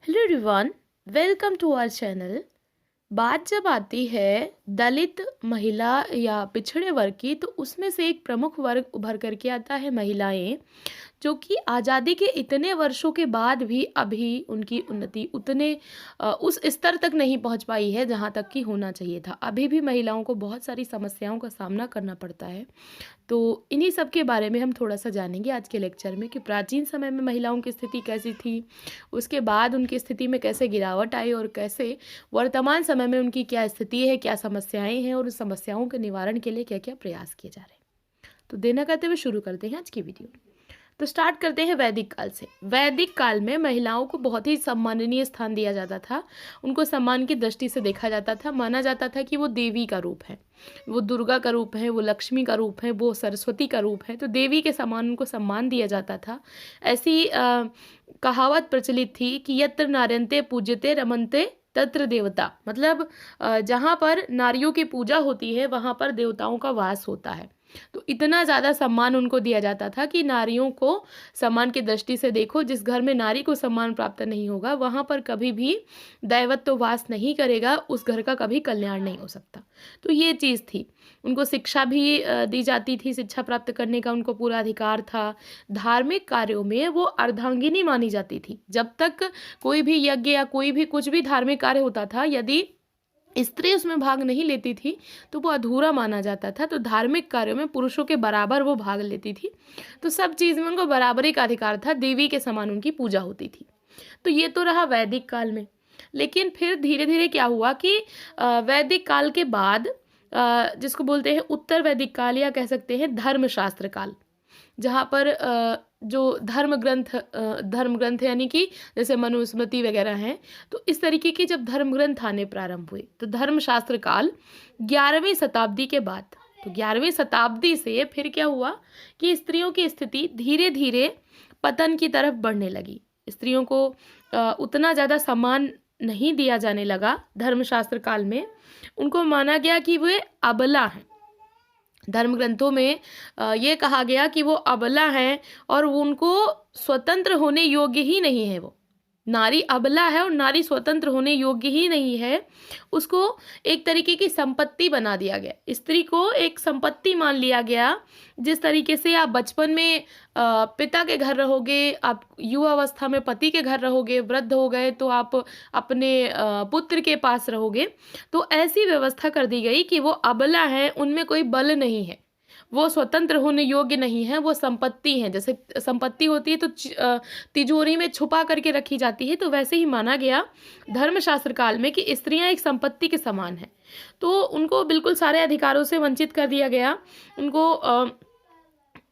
Hello everyone, welcome to our channel. बात जब आती है दलित महिला या पिछड़े वर्ग की, तो उसमें से एक प्रमुख वर्ग उभर करके आता है महिलाएं, जो कि आज़ादी के इतने वर्षों के बाद भी अभी उनकी उन्नति उतने उस स्तर तक नहीं पहुंच पाई है जहां तक कि होना चाहिए था। अभी भी महिलाओं को बहुत सारी समस्याओं का सामना करना पड़ता है। तो इन्हीं सब के बारे में हम थोड़ा सा जानेंगे आज के लेक्चर में कि प्राचीन समय में महिलाओं की स्थिति कैसी थी, उसके बाद उनकी स्थिति में कैसे गिरावट आई और कैसे वर्तमान समय में उनकी क्या स्थिति है, क्या समस्याएं हैं और उस समस्याओं के निवारण के लिए क्या क्या प्रयास किए जा रहे हैं। तो देना करते हुए शुरू करते हैं आज की वीडियो। तो स्टार्ट करते हैं वैदिक काल से। वैदिक काल में महिलाओं को बहुत ही सम्माननीय स्थान दिया जाता था। उनको सम्मान की दृष्टि से देखा जाता था। माना जाता था कि वो देवी का रूप है, वो दुर्गा का रूप है, वो लक्ष्मी का रूप है, वो सरस्वती का रूप है। तो देवी के समान उनको सम्मान दिया जाता था। ऐसी कहावत प्रचलित थी कि यत्र नार्यन्ते पूज्यते रमन्ते तत्र देवता, मतलब जहाँ पर नारियों की पूजा होती है वहाँ पर देवताओं का वास होता है। तो इतना ज़्यादा सम्मान उनको दिया जाता था कि नारियों को सम्मान की दृष्टि से देखो। जिस घर में नारी को सम्मान प्राप्त नहीं होगा वहाँ पर कभी भी दैवत्व वास नहीं करेगा, उस घर का कभी कल्याण नहीं हो सकता। तो ये चीज़ थी। उनको शिक्षा भी दी जाती थी, शिक्षा प्राप्त करने का उनको पूरा अधिकार था। धार्मिक कार्यों में वो अर्धांगिनी मानी जाती थी। जब तक कोई भी यज्ञ या कोई भी कुछ भी धार्मिक कार्य होता था, यदि स्त्री उसमें भाग नहीं लेती थी तो वो अधूरा माना जाता था। तो धार्मिक कार्यों में पुरुषों के बराबर वो भाग लेती थी। तो सब चीज़ में उनको बराबरी का अधिकार था, देवी के समान उनकी पूजा होती थी। तो ये तो रहा वैदिक काल में। लेकिन फिर धीरे धीरे क्या हुआ कि वैदिक काल के बाद जिसको बोलते हैं उत्तर वैदिक काल या कह सकते हैं धर्मशास्त्र काल, जहाँ पर जो धर्म ग्रंथ यानी कि जैसे मनुस्मृति वगैरह हैं, तो इस तरीके के जब धर्म ग्रंथ आने प्रारंभ हुए तो धर्मशास्त्र काल 11वीं शताब्दी के बाद, तो 11वीं शताब्दी से फिर क्या हुआ कि स्त्रियों की स्थिति धीरे धीरे पतन की तरफ बढ़ने लगी। स्त्रियों को उतना ज़्यादा सम्मान नहीं दिया जाने लगा। धर्मशास्त्र काल में उनको माना गया कि वे अबला हैं। धर्म ग्रंथों में ये कहा गया कि वो अबला हैं और उनको स्वतंत्र होने योग्य ही नहीं है। वो नारी अबला है और नारी स्वतंत्र होने योग्य ही नहीं है। उसको एक तरीके की संपत्ति बना दिया गया। स्त्री को एक संपत्ति मान लिया गया। जिस तरीके से आप बचपन में पिता के घर रहोगे, आप युवा अवस्था में पति के घर रहोगे, वृद्ध हो गए तो आप अपने पुत्र के पास रहोगे। तो ऐसी व्यवस्था कर दी गई कि वो अबला है, उनमें कोई बल नहीं है, वो स्वतंत्र होने योग्य नहीं है, वो संपत्ति है। जैसे संपत्ति होती है तो तिजोरी में छुपा करके रखी जाती है, तो वैसे ही माना गया धर्मशास्त्र काल में कि स्त्रियां एक संपत्ति के समान हैं। तो उनको बिल्कुल सारे अधिकारों से वंचित कर दिया गया। उनको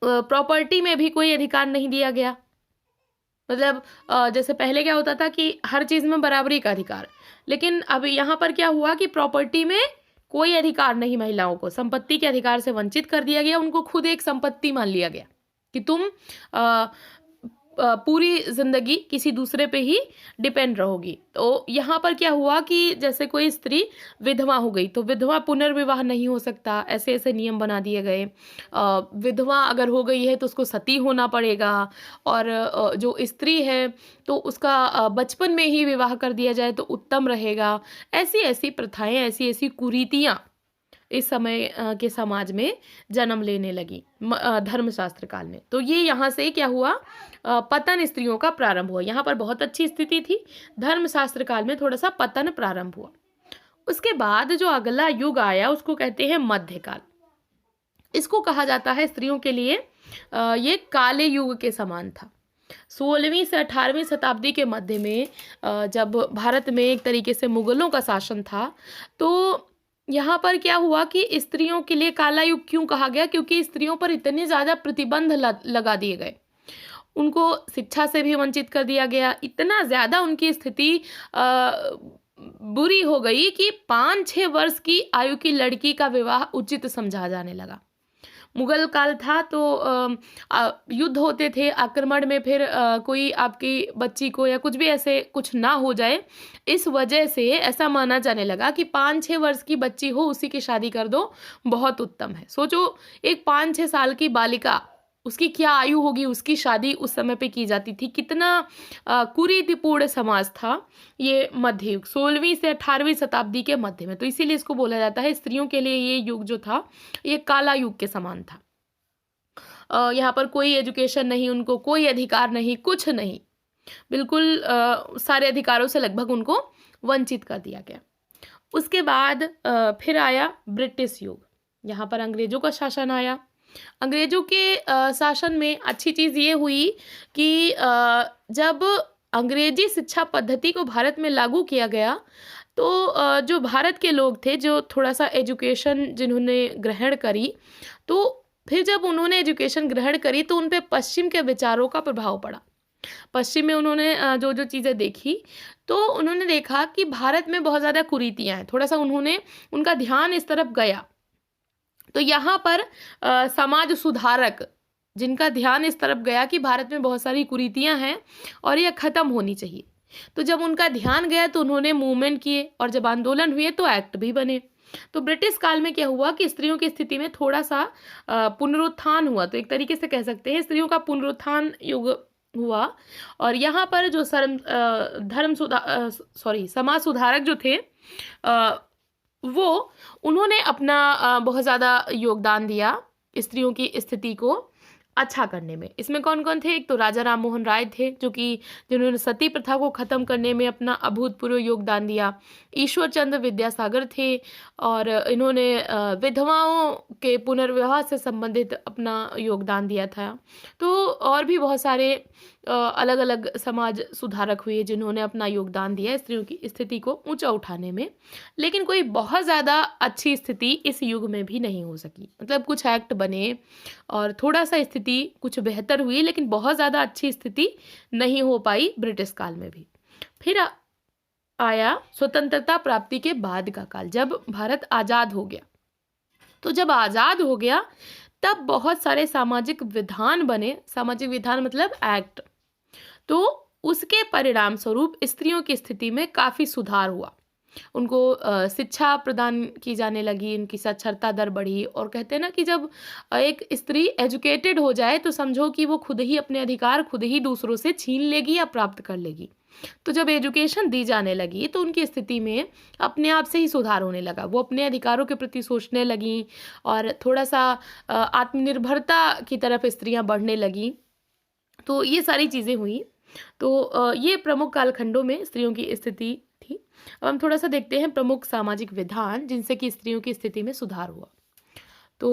प्रॉपर्टी में भी कोई अधिकार नहीं दिया गया। मतलब जैसे पहले क्या होता था कि हर चीज़ में बराबरी का अधिकार, लेकिन अब यहाँ पर क्या हुआ कि प्रॉपर्टी में कोई अधिकार नहीं। महिलाओं को संपत्ति के अधिकार से वंचित कर दिया गया। उनको खुद एक संपत्ति मान लिया गया कि तुम पूरी जिंदगी किसी दूसरे पे ही डिपेंड रहोगी। तो यहाँ पर क्या हुआ कि जैसे कोई स्त्री विधवा हो गई तो विधवा पुनर्विवाह नहीं हो सकता, ऐसे ऐसे नियम बना दिए गए। विधवा अगर हो गई है तो उसको सती होना पड़ेगा, और जो स्त्री है तो उसका बचपन में ही विवाह कर दिया जाए तो उत्तम रहेगा। ऐसी ऐसी प्रथाएं, ऐसी ऐसी कुरीतियाँ इस समय के समाज में जन्म लेने लगी धर्मशास्त्र काल में। तो ये यहाँ से क्या हुआ, पतन स्त्रियों का प्रारंभ हुआ। यहाँ पर बहुत अच्छी स्थिति थी, धर्मशास्त्र काल में थोड़ा सा पतन प्रारंभ हुआ। उसके बाद जो अगला युग आया उसको कहते हैं मध्यकाल। इसको कहा जाता है स्त्रियों के लिए ये काले युग के समान था। 16वीं से 18वीं शताब्दी के मध्य में जब भारत में एक तरीके से मुगलों का शासन था, तो यहाँ पर क्या हुआ कि स्त्रियों के लिए काला युग क्यों कहा गया, क्योंकि स्त्रियों पर इतने ज़्यादा प्रतिबंध लगा दिए गए। उनको शिक्षा से भी वंचित कर दिया गया। इतना ज़्यादा उनकी स्थिति बुरी हो गई कि 5-6 वर्ष की आयु की लड़की का विवाह उचित समझा जाने लगा। मुगल काल था तो युद्ध होते थे, आक्रमण में फिर कोई आपकी बच्ची को या कुछ भी ऐसे कुछ ना हो जाए, इस वजह से ऐसा माना जाने लगा कि 5-6 वर्ष की बच्ची हो उसी की शादी कर दो, बहुत उत्तम है। सोचो, एक 5-6 साल की बालिका, उसकी क्या आयु होगी, उसकी शादी उस समय पे की जाती थी, कितना कुरीतिपूर्ण समाज था ये मध्य युग, 16वीं से 18वीं शताब्दी के मध्य में। तो इसीलिए इसको बोला जाता है स्त्रियों के लिए ये युग जो था ये काला युग के समान था। यहाँ पर कोई एजुकेशन नहीं, उनको कोई अधिकार नहीं, कुछ नहीं, बिल्कुल सारे अधिकारों से लगभग उनको वंचित कर दिया गया। उसके बाद फिर आया ब्रिटिश युग। यहाँ पर अंग्रेजों का शासन आया। अंग्रेजों के शासन में अच्छी चीज़ ये हुई कि जब अंग्रेजी शिक्षा पद्धति को भारत में लागू किया गया तो जो भारत के लोग थे जो थोड़ा सा एजुकेशन जिन्होंने ग्रहण करी, तो फिर जब उन्होंने एजुकेशन ग्रहण करी तो उन पे पश्चिम के विचारों का प्रभाव पड़ा। पश्चिम में उन्होंने जो जो चीज़ें देखी तो उन्होंने देखा कि भारत में बहुत ज़्यादा कुरीतियाँ हैं, थोड़ा सा उन्होंने उनका ध्यान इस तरफ गया। तो यहाँ पर समाज सुधारक जिनका ध्यान इस तरफ गया कि भारत में बहुत सारी कुरीतियाँ हैं और ये ख़त्म होनी चाहिए, तो जब उनका ध्यान गया तो उन्होंने मूवमेंट किए और जब आंदोलन हुए तो एक्ट भी बने। तो ब्रिटिश काल में क्या हुआ कि स्त्रियों की स्थिति में थोड़ा सा पुनरुत्थान हुआ, तो एक तरीके से कह सकते हैं स्त्रियों का पुनरुत्थान युग हुआ। और यहाँ पर जो समाज सुधारक जो थे वो उन्होंने अपना बहुत ज़्यादा योगदान दिया स्त्रियों की स्थिति को अच्छा करने में। इसमें कौन कौन थे? एक तो राजा राम मोहन राय थे जो कि जिन्होंने सती प्रथा को ख़त्म करने में अपना अभूतपूर्व योगदान दिया। ईश्वर चंद्र विद्यासागर थे और इन्होंने विधवाओं के पुनर्विवाह से संबंधित अपना योगदान दिया था। तो और भी बहुत सारे अलग अलग समाज सुधारक हुए जिन्होंने अपना योगदान दिया स्त्रियों की स्थिति को ऊंचा उठाने में। लेकिन कोई बहुत ज़्यादा अच्छी स्थिति इस युग में भी नहीं हो सकी, मतलब कुछ एक्ट बने और थोड़ा सा स्थिति कुछ बेहतर हुई, लेकिन बहुत ज़्यादा अच्छी स्थिति नहीं हो पाई ब्रिटिश काल में भी। फिर आया स्वतंत्रता प्राप्ति के बाद का काल, जब भारत आज़ाद हो गया। तो जब आज़ाद हो गया तब बहुत सारे सामाजिक विधान बने, सामाजिक विधान मतलब एक्ट। तो उसके परिणाम स्वरूप स्त्रियों की स्थिति में काफ़ी सुधार हुआ। उनको शिक्षा प्रदान की जाने लगी, उनकी साक्षरता दर बढ़ी। और कहते हैं ना कि जब एक स्त्री एजुकेटेड हो जाए तो समझो कि वो खुद ही अपने अधिकार खुद ही दूसरों से छीन लेगी या प्राप्त कर लेगी। तो जब एजुकेशन दी जाने लगी तो उनकी स्थिति में अपने आप से ही सुधार होने लगा, वो अपने अधिकारों के प्रति सोचने लगीं और थोड़ा सा आत्मनिर्भरता की तरफ स्त्रियां बढ़ने लगीं। तो ये सारी चीज़ें हुई। तो ये प्रमुख कालखंडों में स्त्रियों की स्थिति थी। अब हम थोड़ा सा देखते हैं प्रमुख सामाजिक विधान जिनसे कि स्त्रियों की स्थिति में सुधार हुआ। तो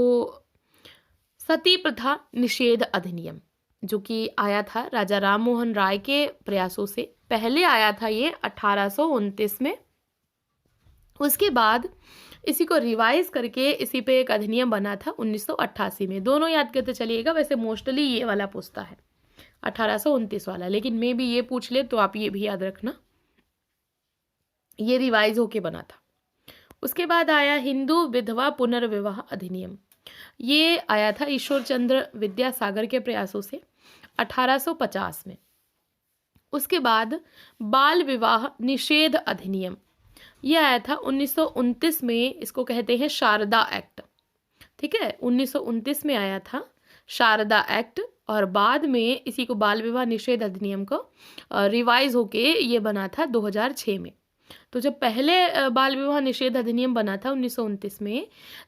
सती प्रथा निषेध अधिनियम जो कि आया था राजा राम मोहन राय के प्रयासों से, पहले आया था ये 1829 में। उसके बाद इसी को रिवाइज करके इसी पे एक अधिनियम बना था 1988 में। दोनों याद करते चलिएगा, वैसे मोस्टली ये वाला पूछता है 1829 वाला, लेकिन मे भी ये पूछ ले तो आप ये भी याद रखना, ये रिवाइज होके बना था। उसके बाद आया हिंदू विधवा पुनर्विवाह अधिनियम, ये आया था ईश्वर चंद्र विद्यासागर के प्रयासों से 1850 में। उसके बाद बाल विवाह निषेध अधिनियम, ये आया था 1929 में, इसको कहते हैं शारदा एक्ट। ठीक है, 1929 में आया था शारदा एक्ट और बाद में इसी को बाल विवाह निषेध अधिनियम को रिवाइज होके ये बना था 2006 में। तो जब पहले बाल विवाह निषेध अधिनियम बना था 1929 में,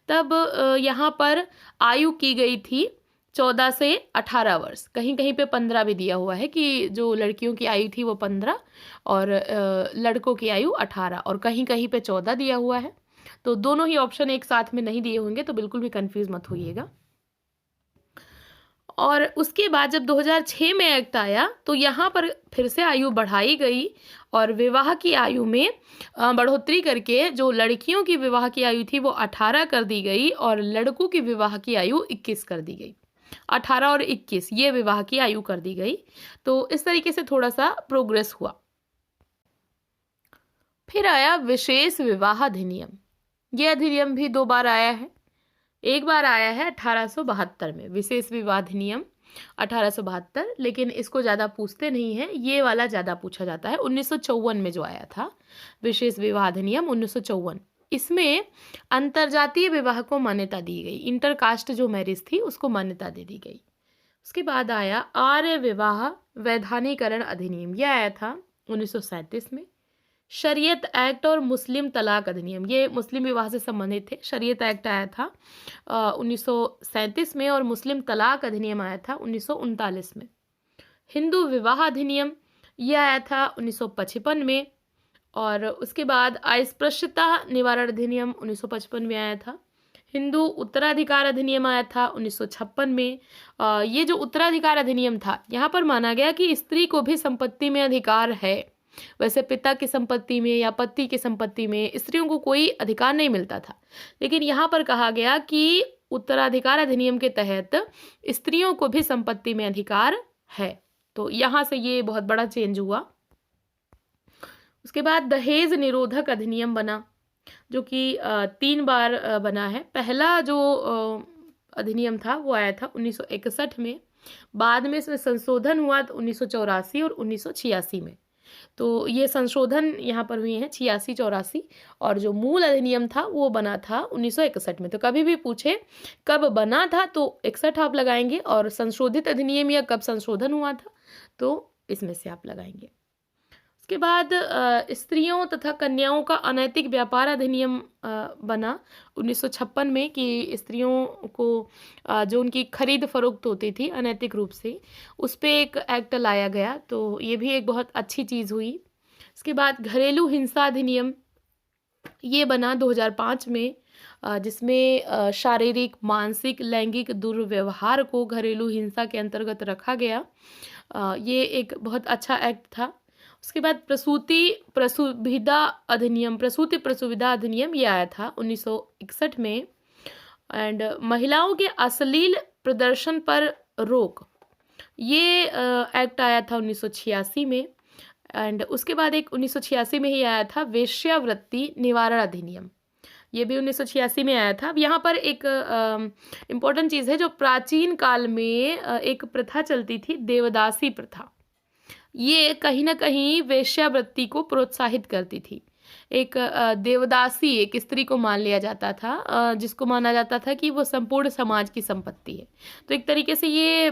तब यहाँ पर आयु की गई थी 14 से 18 वर्ष, कहीं कहीं पे 15 भी दिया हुआ है कि जो लड़कियों की आयु थी वो 15 और लड़कों की आयु 18, और कहीं कहीं पे 14 दिया हुआ है। तो दोनों ही ऑप्शन एक साथ में नहीं दिए होंगे, तो बिल्कुल भी कंफ्यूज मत होइएगा। और उसके बाद जब 2006 में एक्ट आया तो यहाँ पर फिर से आयु बढ़ाई गई और विवाह की आयु में बढ़ोतरी करके जो लड़कियों की विवाह की आयु थी वो 18 कर दी गई और लड़कों की विवाह की आयु 21 कर दी गई। 18 और 21 ये विवाह की आयु कर दी गई। तो इस तरीके से थोड़ा सा प्रोग्रेस हुआ। फिर आया विशेष विवाह अधिनियम, ये अधिनियम भी 2 बार आया है। एक बार आया है 1872 में विशेष विवाह अधिनियम 1872, लेकिन इसको ज़्यादा पूछते नहीं हैं, ये वाला ज़्यादा पूछा जाता है। 1954 में जो आया था विशेष विवाह अधिनियम 1954, इसमें अंतरजातीय विवाह को मान्यता दी गई, इंटरकास्ट जो मैरिज थी उसको मान्यता दे दी गई। उसके बाद आया आर्य विवाह वैधानिकरण अधिनियम, यह आया था 1937 में। शरीयत एक्ट और मुस्लिम तलाक अधिनियम, ये मुस्लिम विवाह से संबंधित थे। शरीयत एक्ट आया था 1937 में और मुस्लिम तलाक अधिनियम आया था 1939 में। हिंदू विवाह अधिनियम, यह आया था 1955 में। और उसके बाद अस्पृश्यता निवारण अधिनियम 1955 में आया था। हिंदू उत्तराधिकार अधिनियम आया था 1956 में। ये जो उत्तराधिकार अधिनियम था, यहाँ पर माना गया कि स्त्री को भी संपत्ति में अधिकार है। वैसे पिता की संपत्ति में या पति की संपत्ति में स्त्रियों को कोई अधिकार नहीं मिलता था, लेकिन यहाँ पर कहा गया कि उत्तराधिकार अधिनियम के तहत स्त्रियों को भी संपत्ति में अधिकार है। तो यहाँ से ये बहुत बड़ा चेंज हुआ। उसके बाद दहेज निरोधक अधिनियम बना, जो कि 3 बार बना है। पहला जो अधिनियम था वो आया था 1961 में। बाद में इसमें संशोधन हुआ 1984 और 1986 में। तो ये संशोधन यहाँ पर हुए हैं 86-84, और जो मूल अधिनियम था वो बना था 1961 में। तो कभी भी पूछे कब बना था तो 61 आप लगाएंगे, और संशोधित अधिनियम या कब संशोधन हुआ था तो इसमें से आप लगाएंगे। उसके बाद स्त्रियों तथा कन्याओं का अनैतिक व्यापार अधिनियम बना 1956 में, कि स्त्रियों को जो उनकी खरीद फरोख्त होती थी अनैतिक रूप से, उस पर एक एक्ट लाया गया। तो ये भी एक बहुत अच्छी चीज़ हुई। इसके बाद घरेलू हिंसा अधिनियम, ये बना 2005 में, जिसमें शारीरिक, मानसिक, लैंगिक दुर्व्यवहार को घरेलू हिंसा के अंतर्गत रखा गया। ये एक बहुत अच्छा एक्ट था। उसके बाद प्रसूति प्रसुविधा अधिनियम ये आया था 1961 में। एंड महिलाओं के अश्लील प्रदर्शन पर रोक, ये एक्ट आया था 1986 में। एंड उसके बाद एक 1986 में ही आया था वेश्यावृत्ति निवारण अधिनियम, ये भी 1986 में आया था। अब यहाँ पर एक इम्पोर्टेंट चीज़ है, जो प्राचीन काल में एक प्रथा चलती थी, देवदासी प्रथा। ये कहीं ना कहीं वेश्यावृत्ति को प्रोत्साहित करती थी। एक देवदासी एक स्त्री को मान लिया जाता था, जिसको माना जाता था कि वो संपूर्ण समाज की संपत्ति है। तो एक तरीके से ये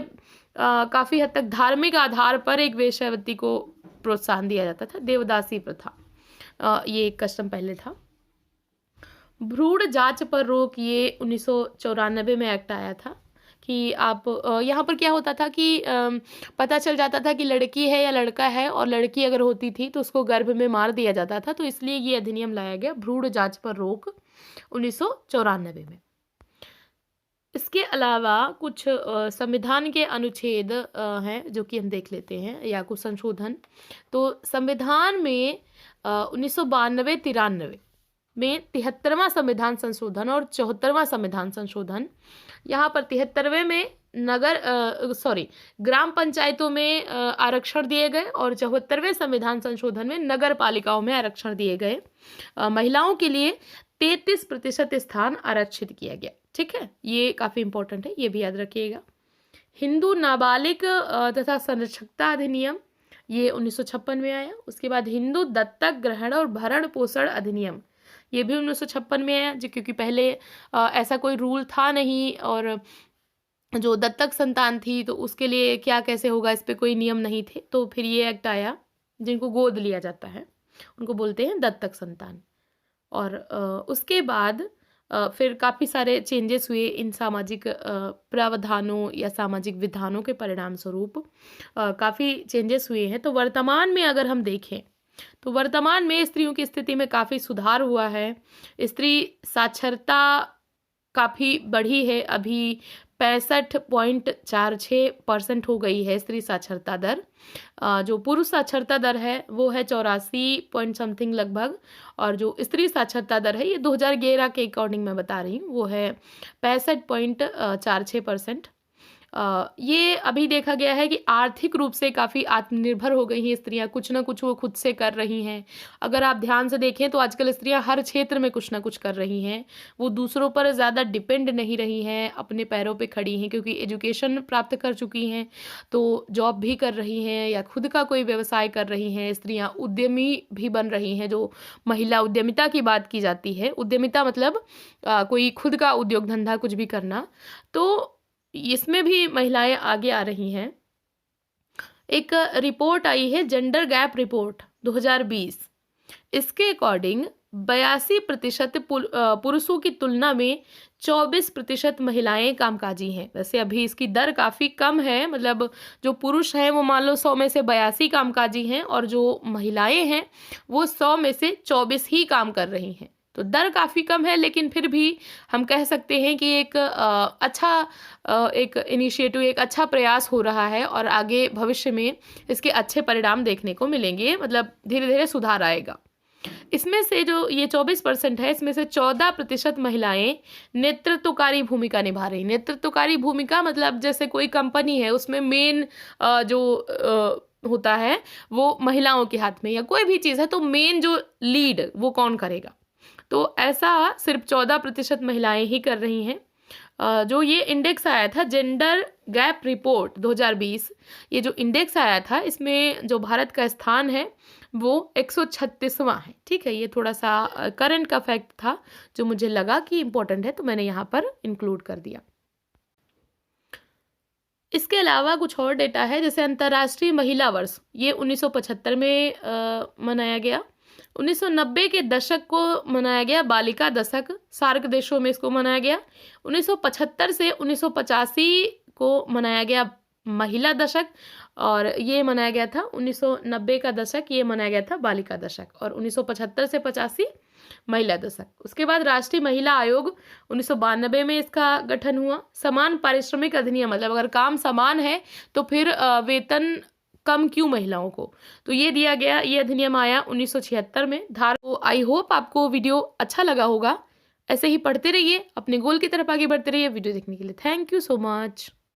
काफ़ी हद तक धार्मिक आधार पर एक वेश्यावृत्ति को प्रोत्साहन दिया जाता था, देवदासी प्रथा। ये एक कस्टम पहले था। भ्रूण जांच पर रोक, ये 1994 में एक्ट आया था, कि आप यहाँ पर क्या होता था कि पता चल जाता था कि लड़की है या लड़का है, और लड़की अगर होती थी तो उसको गर्भ में मार दिया जाता था। तो इसलिए ये अधिनियम लाया गया, भ्रूण जांच पर रोक, 1994 में। इसके अलावा कुछ संविधान के अनुच्छेद हैं जो कि हम देख लेते हैं, या कुछ संशोधन। तो संविधान में 1992-93 में 73वां संविधान संशोधन और 74वां संविधान संशोधन। यहाँ पर 73वें में ग्राम पंचायतों में आरक्षण दिए गए, और 74वें संविधान संशोधन में नगर पालिकाओं में आरक्षण दिए गए। महिलाओं के लिए 33% स्थान आरक्षित किया गया। ठीक है, ये काफ़ी इंपॉर्टेंट है, ये भी याद रखिएगा। हिंदू नाबालिग तथा संरक्षकता अधिनियम, ये 1956 में आया। उसके बाद हिंदू दत्तक ग्रहण और भरण पोषण अधिनियम, ये भी 1956 में आया, क्योंकि पहले ऐसा कोई रूल था नहीं, और जो दत्तक संतान थी तो उसके लिए क्या कैसे होगा, इस पे कोई नियम नहीं थे। तो फिर ये एक्ट आया, जिनको गोद लिया जाता है उनको बोलते हैं दत्तक संतान। और उसके बाद फिर काफ़ी सारे चेंजेस हुए इन सामाजिक प्रावधानों या सामाजिक विधानों के परिणाम स्वरूप, काफ़ी चेंजेस हुए हैं। तो वर्तमान में अगर हम देखें तो वर्तमान में स्त्रियों की स्थिति में काफ़ी सुधार हुआ है। स्त्री साक्षरता काफ़ी बढ़ी है, अभी 65.46% हो गई है स्त्री साक्षरता दर। जो पुरुष साक्षरता दर है वो है 84 पॉइंट समथिंग लगभग, और जो स्त्री साक्षरता दर है, ये 2011 के अकॉर्डिंग मैं बता रही हूँ, वो है 65.46%। ये अभी देखा गया है कि आर्थिक रूप से काफ़ी आत्मनिर्भर हो गई हैं स्त्रियां, कुछ ना कुछ वो खुद से कर रही हैं। अगर आप ध्यान से देखें तो आजकल स्त्रियां हर क्षेत्र में कुछ ना कुछ कर रही हैं, वो दूसरों पर ज़्यादा डिपेंड नहीं रही हैं, अपने पैरों पे खड़ी हैं, क्योंकि एजुकेशन प्राप्त कर चुकी हैं, तो जॉब भी कर रही हैं या खुद का कोई व्यवसाय कर रही हैं। स्त्रियाँ उद्यमी भी बन रही हैं, जो महिला उद्यमिता की बात की जाती है। उद्यमिता मतलब कोई खुद का उद्योग धंधा कुछ भी करना। तो इसमें भी महिलाएं आगे आ रही हैं। एक रिपोर्ट आई है जेंडर गैप रिपोर्ट 2020। इसके अकॉर्डिंग 82% पुरुषों की तुलना में 24% महिलाएं कामकाजी हैं। वैसे अभी इसकी दर काफ़ी कम है, मतलब जो पुरुष हैं वो मान लो 100 में से 82 कामकाजी हैं और जो महिलाएं हैं वो 100 में से 24 ही काम कर रही हैं। तो दर काफ़ी कम है, लेकिन फिर भी हम कह सकते हैं कि एक एक इनिशिएटिव, एक अच्छा प्रयास हो रहा है और आगे भविष्य में इसके अच्छे परिणाम देखने को मिलेंगे, मतलब धीरे धीरे सुधार आएगा। इसमें से जो ये 24% है, इसमें से 14% महिलाएं नेतृत्वकारी भूमिका निभा रही। नेतृत्वकारी भूमिका मतलब जैसे कोई कंपनी है उसमें मेन जो होता है वो महिलाओं के हाथ में, या कोई भी चीज़ है तो मेन जो लीड वो कौन करेगा। तो ऐसा सिर्फ 14% महिलाएं ही कर रही हैं। जो ये इंडेक्स आया था जेंडर गैप रिपोर्ट 2020, ये जो इंडेक्स आया था इसमें जो भारत का स्थान है वो 136वां है। ठीक है, ये थोड़ा सा करंट का फैक्ट था जो मुझे लगा कि इम्पोर्टेंट है, तो मैंने यहाँ पर इंक्लूड कर दिया। इसके अलावा कुछ और डेटा है, जैसे अंतर्राष्ट्रीय महिला वर्ष, ये 1975 में मनाया गया। 1990 के दशक को मनाया गया बालिका दशक, सार्क देशों में इसको मनाया गया। 1975 से 1985 को मनाया गया महिला दशक, और ये मनाया गया था 1990 का दशक, ये मनाया गया था बालिका दशक, और 1975 से 85 महिला दशक। उसके बाद राष्ट्रीय महिला आयोग 1992 में इसका गठन हुआ। समान पारिश्रमिक अधिनियम, मतलब अगर काम समान है तो फिर वेतन कम क्यों महिलाओं को, तो ये दिया गया। ये अधिनियम आया 1976 में। आई होप आपको वीडियो अच्छा लगा होगा। ऐसे ही पढ़ते रहिए, अपने गोल की तरफ आगे बढ़ते रहिए। वीडियो देखने के लिए थैंक यू सो मच।